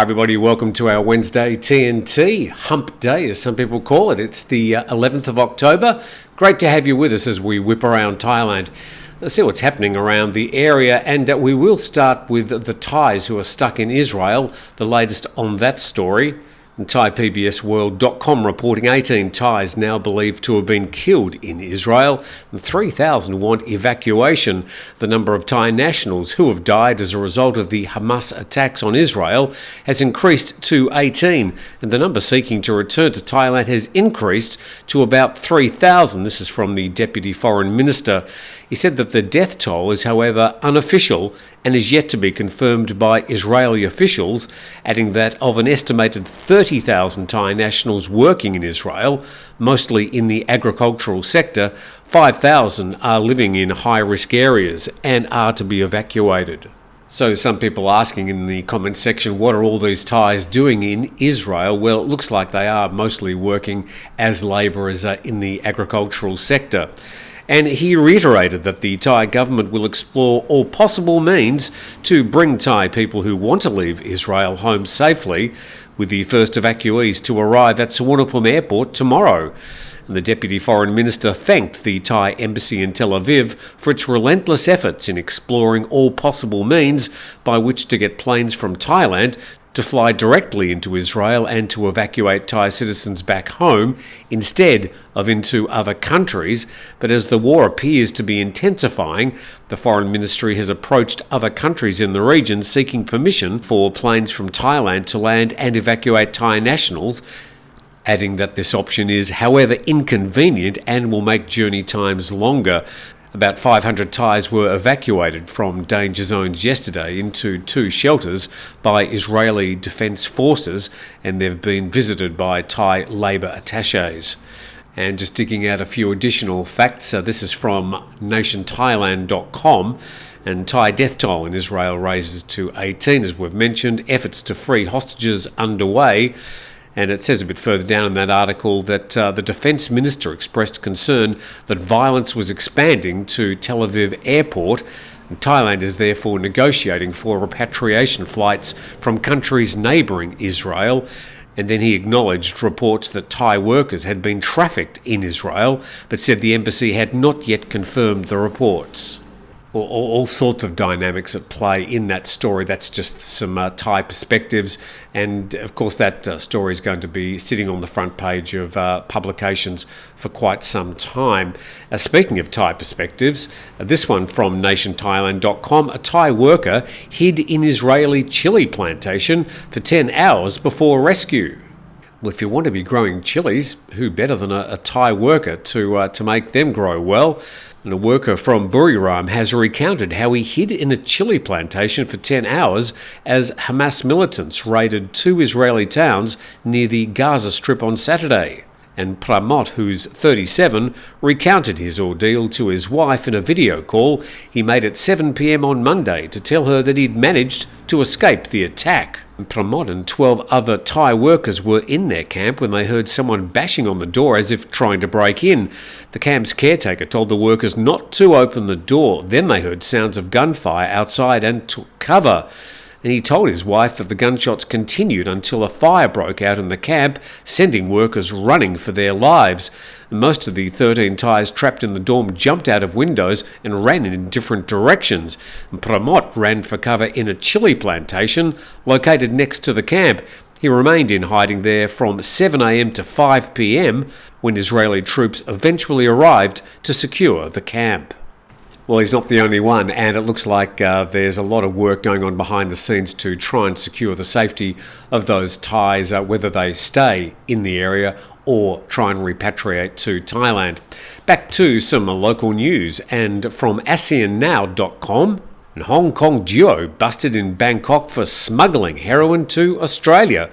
Hi everybody, welcome to our Wednesday TNT Hump Day, as some people call it. It's the 11th of October. Great to have you with us as we whip around Thailand. Let's see what's happening around the area, and we will start with the Thais who are stuck in Israel. The latest on that story. And ThaiPBSWorld.com reporting 18 Thais now believed to have been killed in Israel, and 3,000 want evacuation. The number of Thai nationals who have died as a result of the Hamas attacks on Israel has increased to 18, and the number seeking to return to Thailand has increased to about 3,000. This is from the Deputy Foreign Minister. He said that the death toll is, however, unofficial and is yet to be confirmed by Israeli officials, adding that of an estimated 30,000 Thai nationals working in Israel, mostly in the agricultural sector, 5,000 are living in high-risk areas and are to be evacuated. So some people asking in the comments section, what are all these Thais doing in Israel? Well, it looks like they are mostly working as labourers in the agricultural sector. And he reiterated that the Thai government will explore all possible means to bring Thai people who want to leave Israel home safely, with the first evacuees to arrive at Suvarnabhumi Airport tomorrow. And the Deputy Foreign Minister thanked the Thai embassy in Tel Aviv for its relentless efforts in exploring all possible means by which to get planes from Thailand to fly directly into Israel and to evacuate Thai citizens back home instead of into other countries. But as the war appears to be intensifying, the Foreign Ministry has approached other countries in the region seeking permission for planes from Thailand to land and evacuate Thai nationals, adding that this option is, however, inconvenient and will make journey times longer. About 500 Thais were evacuated from danger zones yesterday into two shelters by Israeli Defence Forces, and they've been visited by Thai labour attachés. And just digging out a few additional facts, this is from nationthailand.com, and Thai death toll in Israel raises to 18, as we've mentioned. Efforts to free hostages underway. And it says a bit further down in that article that the Defence Minister expressed concern that violence was expanding to Tel Aviv Airport, and Thailand is therefore negotiating for repatriation flights from countries neighbouring Israel. And then he acknowledged reports that Thai workers had been trafficked in Israel, but said the embassy had not yet confirmed the reports. All sorts of dynamics at play in that story. That's just some Thai perspectives, and of course that story is going to be sitting on the front page of publications for quite some time. Speaking of Thai perspectives, this one from nationthailand.com, a Thai worker hid in Israeli chili plantation for 10 hours before rescue. Well, if you want to be growing chilies, who better than a Thai worker to make them grow well? And a worker from Buriram has recounted how he hid in a chili plantation for 10 hours as Hamas militants raided two Israeli towns near the Gaza Strip on Saturday. And Pramot, who's 37, recounted his ordeal to his wife in a video call he made at 7 p.m. on Monday to tell her that he'd managed to escape the attack. And Pramot and 12 other Thai workers were in their camp when they heard someone bashing on the door as if trying to break in. The camp's caretaker told the workers not to open the door. Then they heard sounds of gunfire outside and took cover. And he told his wife that the gunshots continued until a fire broke out in the camp, sending workers running for their lives. And most of the 13 Thais trapped in the dorm jumped out of windows and ran in different directions. And Pramot ran for cover in a chili plantation located next to the camp. He remained in hiding there from 7 a.m. to 5 p.m. when Israeli troops eventually arrived to secure the camp. Well, he's not the only one, and it looks like there's a lot of work going on behind the scenes to try and secure the safety of those Thais, whether they stay in the area or try and repatriate to Thailand. Back to some local news, and from ASEANnow.com, and Hong Kong duo busted in Bangkok for smuggling heroin to Australia.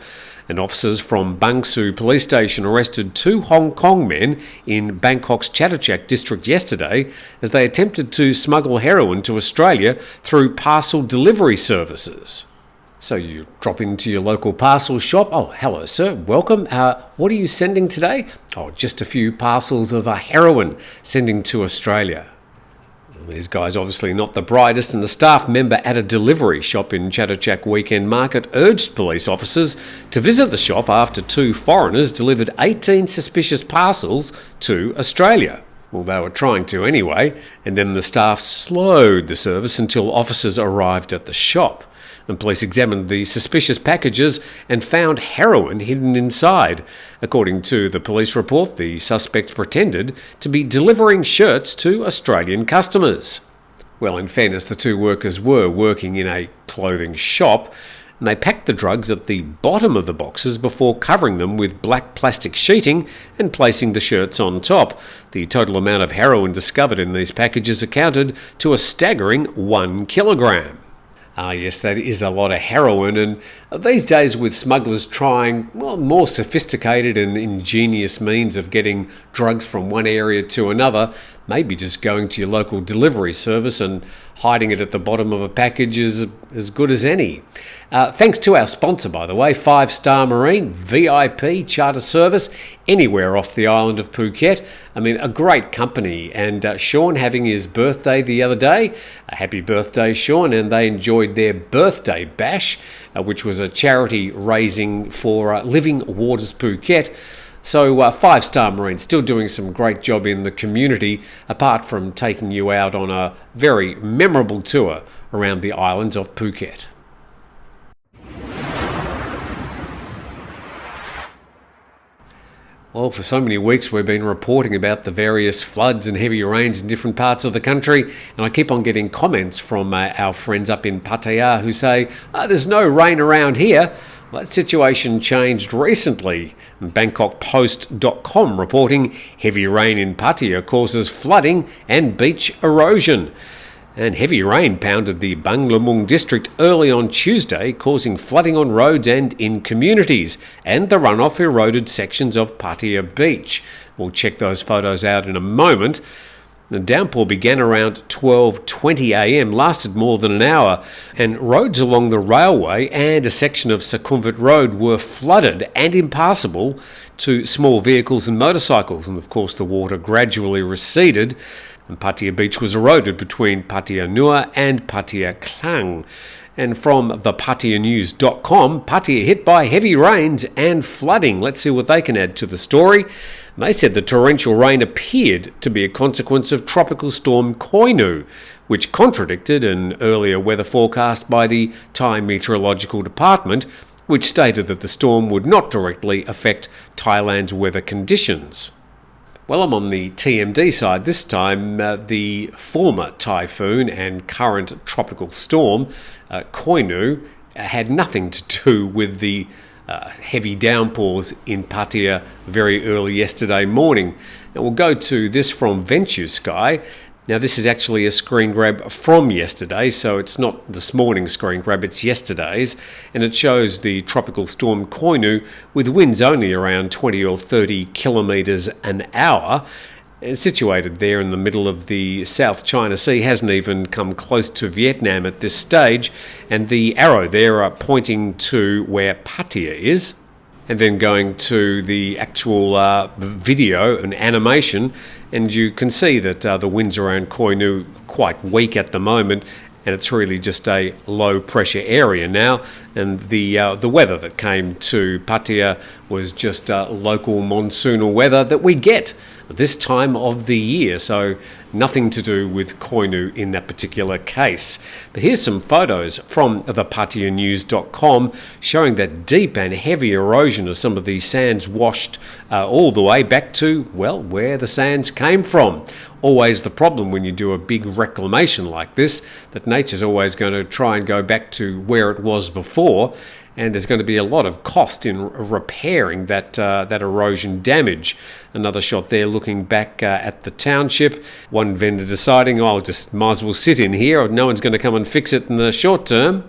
And officers from Bang Sue Police Station arrested two Hong Kong men in Bangkok's Chatuchak district yesterday as they attempted to smuggle heroin to Australia through parcel delivery services. So you drop into your local parcel shop. Oh, hello, sir. Welcome. What are you sending today? Oh, just a few parcels of heroin sending to Australia. These guys obviously not the brightest, and a staff member at a delivery shop in Chatuchak Weekend Market urged police officers to visit the shop after 2 foreigners delivered 18 suspicious parcels to Australia. Well, they were trying to anyway, and then the staff slowed the service until officers arrived at the shop. And police examined the suspicious packages and found heroin hidden inside. According to the police report, the suspects pretended to be delivering shirts to Australian customers. Well, in fairness, the 2 workers were working in a clothing shop, and they packed the drugs at the bottom of the boxes before covering them with black plastic sheeting and placing the shirts on top. The total amount of heroin discovered in these packages amounted to a staggering 1 kilogram. Yes, that is a lot of heroin, and these days with smugglers trying more sophisticated and ingenious means of getting drugs from one area to another, maybe just going to your local delivery service and hiding it at the bottom of a package is as good as any. Thanks to our sponsor, by the way, 5 Star Marine, VIP charter service anywhere off the island of Phuket. I mean, a great company. And Sean having his birthday the other day. Happy birthday, Sean. And they enjoyed their birthday bash, which was a charity raising for Living Waters Phuket. So 5 Star Marine still doing some great job in the community, apart from taking you out on a very memorable tour around the islands of Phuket. Well, for so many weeks we've been reporting about the various floods and heavy rains in different parts of the country, and I keep on getting comments from our friends up in Pattaya who say, there's no rain around here. Well, that situation changed recently. BangkokPost.com reporting heavy rain in Pattaya causes flooding and beach erosion. And heavy rain pounded the Banglamung district early on Tuesday, causing flooding on roads and in communities, and the runoff eroded sections of Pattaya Beach. We'll check those photos out in a moment. The downpour began around 12:20 a.m, lasted more than an hour, and roads along the railway and a section of Sukhumvit Road were flooded and impassable to small vehicles and motorcycles, and of course the water gradually receded, and Pattaya Beach was eroded between Pattaya Nua and Pattaya Klang. And from the PattayaNews.com, Pattaya hit by heavy rains and flooding. Let's see what they can add to the story. They said the torrential rain appeared to be a consequence of tropical storm Koinu, which contradicted an earlier weather forecast by the Thai Meteorological Department, which stated that the storm would not directly affect Thailand's weather conditions. Well, I'm on the TMD side this time. The former typhoon and current tropical storm, Koinu, had nothing to do with the heavy downpours in Pattaya very early yesterday morning. And we'll go to this from Venture Sky. Now, this is actually a screen grab from yesterday, so it's not this morning's screen grab, it's yesterday's, and it shows the tropical storm Koinu with winds only around 20 or 30 kilometres an hour. It's situated there in the middle of the South China Sea, hasn't even come close to Vietnam at this stage, and the arrow there are pointing to where Pattaya is. And then going to the actual video and animation, and you can see that the winds around Koinu quite weak at the moment, and it's really just a low pressure area now, and the weather that came to Pattaya was just local monsoonal weather that we get this time of the year, so nothing to do with Koinu in that particular case. But here's some photos from the PattayaNews.com showing that deep and heavy erosion as some of these sands washed all the way back to, well, where the sands came from. Always the problem when you do a big reclamation like this, that nature's always going to try and go back to where it was before, and there's going to be a lot of cost in repairing that erosion damage. Another shot there looking back at the township. One vendor deciding, just might as well sit in here, or no one's going to come and fix it in the short term.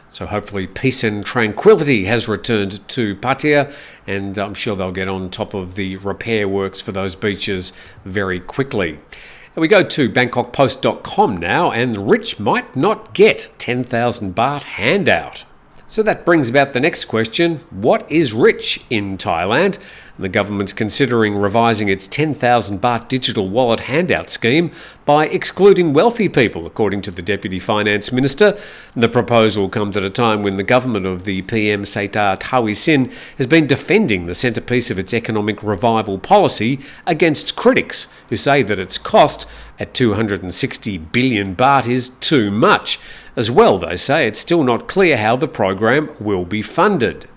So hopefully peace and tranquility has returned to Pattaya, and I'm sure they'll get on top of the repair works for those beaches very quickly. And we go to BangkokPost.com now, and the rich might not get 10,000 baht handout. So that brings about the next question. What is rich in Thailand? The government's considering revising its 10,000 baht digital wallet handout scheme by excluding wealthy people, according to the Deputy Finance Minister. The proposal comes at a time when the government of the PM Srettha Thavisin has been defending the centrepiece of its economic revival policy against critics who say that its cost at 260 billion baht is too much. As well, they say it's still not clear how the program will be funded.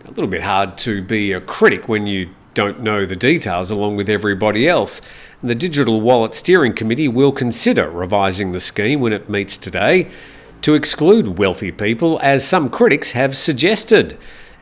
A little bit hard to be a critic when you don't know the details along with everybody else. The Digital Wallet Steering Committee will consider revising the scheme when it meets today to exclude wealthy people, as some critics have suggested.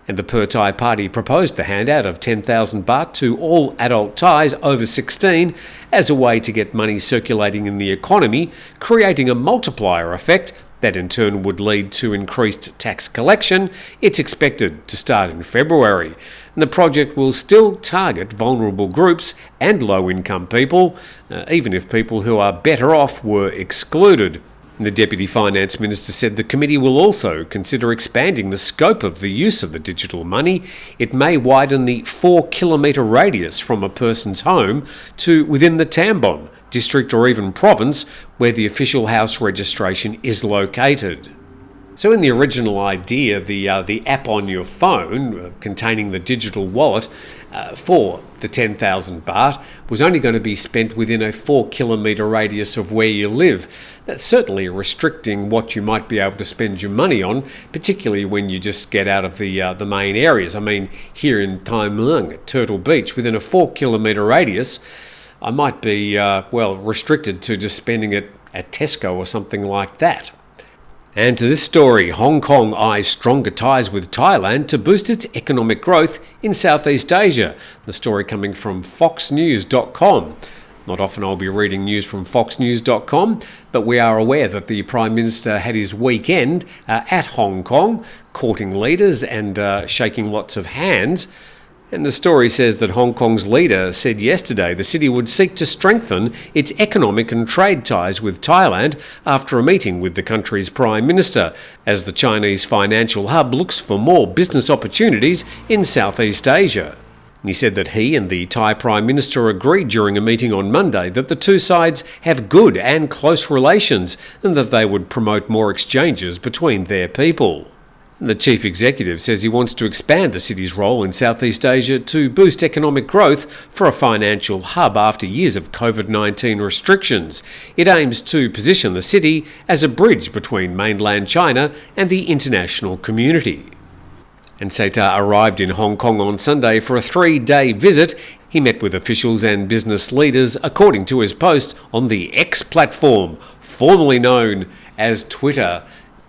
And the Pattaya party proposed the handout of 10,000 baht to all adult Thais over 16 as a way to get money circulating in the economy, creating a multiplier effect that in turn would lead to increased tax collection. It's expected to start in February. And the project will still target vulnerable groups and low-income people, even if people who are better off were excluded. And the Deputy Finance Minister said the committee will also consider expanding the scope of the use of the digital money. It may widen the 4-kilometre radius from a person's home to within the Tambon district or even province where the official house registration is located. So in the original idea, the app on your phone containing the digital wallet for the 10,000 baht was only going to be spent within a 4-kilometre radius of where you live. That's certainly restricting what you might be able to spend your money on, particularly when you just get out of the main areas. I mean, here in Tai Muang at Turtle Beach, within a 4-kilometre radius, I might be, restricted to just spending it at Tesco or something like that. And to this story, Hong Kong eyes stronger ties with Thailand to boost its economic growth in Southeast Asia. The story coming from foxnews.com. Not often I'll be reading news from foxnews.com, but we are aware that the Prime Minister had his weekend at Hong Kong, courting leaders and shaking lots of hands. And the story says that Hong Kong's leader said yesterday the city would seek to strengthen its economic and trade ties with Thailand after a meeting with the country's Prime Minister, as the Chinese financial hub looks for more business opportunities in Southeast Asia. He said that he and the Thai Prime Minister agreed during a meeting on Monday that the two sides have good and close relations and that they would promote more exchanges between their people. The chief executive says he wants to expand the city's role in Southeast Asia to boost economic growth for a financial hub after years of COVID-19 restrictions. It aims to position the city as a bridge between mainland China and the international community. And Srettha arrived in Hong Kong on Sunday for a 3-day visit. He met with officials and business leaders, according to his post on the X platform, formerly known as Twitter.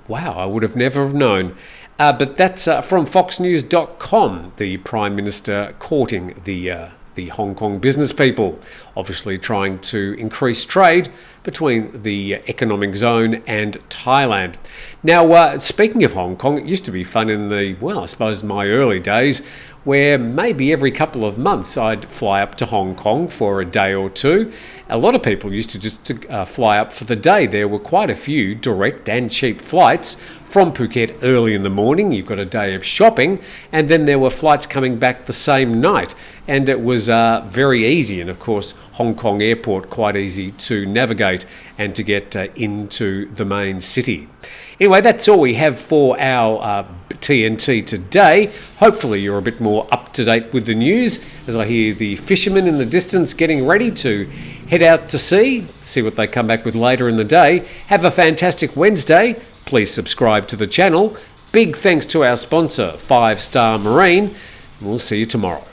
Wow, I would have never have known. But that's from foxnews.com, the Prime Minister courting the Hong Kong business people, obviously trying to increase trade between the economic zone and Thailand. Now, speaking of Hong Kong, it used to be fun in my early days, where maybe every couple of months I'd fly up to Hong Kong for a day or two. A lot of people used to just fly up for the day. There were quite a few direct and cheap flights from Phuket early in the morning. You've got a day of shopping, and then there were flights coming back the same night. And it was very easy, and of course Hong Kong airport quite easy to navigate and to get into the main city. Anyway, that's all we have for our TNT today. Hopefully you're a bit more up to date with the news, as I hear the fishermen in the distance getting ready to head out to sea, see what they come back with later in the day. Have a fantastic Wednesday. Please subscribe to the channel. Big thanks to our sponsor, 5 Star Marine. We'll see you tomorrow.